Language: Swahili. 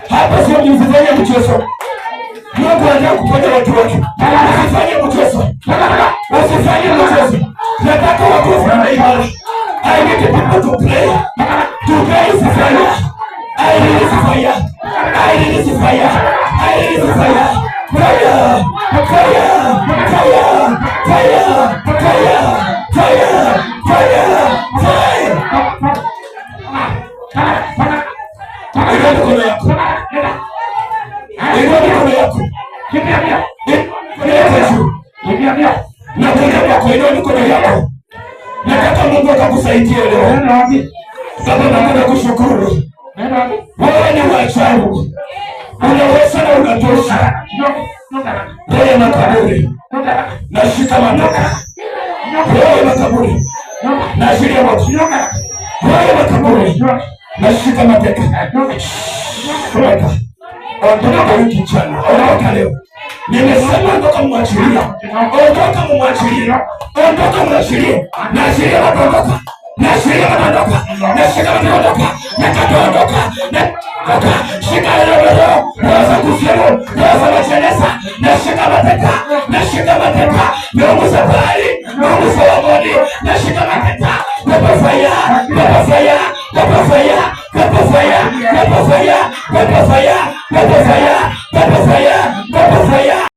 Hapa sio msifanye mchezo. Mungu anataka kuponya watu wake. Usifanye mchezo. Usifanye mchezo. Nataka watu wafanye ibada. I need people to pray. To pray is fire. I need fire. I need fire. I need fire. Fire. Fire. Fire. Fire. Fire. Fire. Fire. Inua mikono yako. Inua mikono yako. Inua mikono yako. Nataka Mungu akakusaidia leo. Baba, nataka kushukuru. Wewe ni wa ajabu. Unaweza na unatosha. Wewe makaburi. Nashika mamlaka. Wewe makaburi. Nashiria moto. Wewe makaburi. Nashika mateka. Ondoka. Ondoka wiki jana. Ondoka leo. Nimesema ondoka mwachilia. Ondoka mwachilia. Ondoka mwachilia. Nashiria ondoka. Nashiria ondoka. Nashika ondoka. Nakatoka. Ondoka. Shika leo. Roza kusimu. Roza machelesa.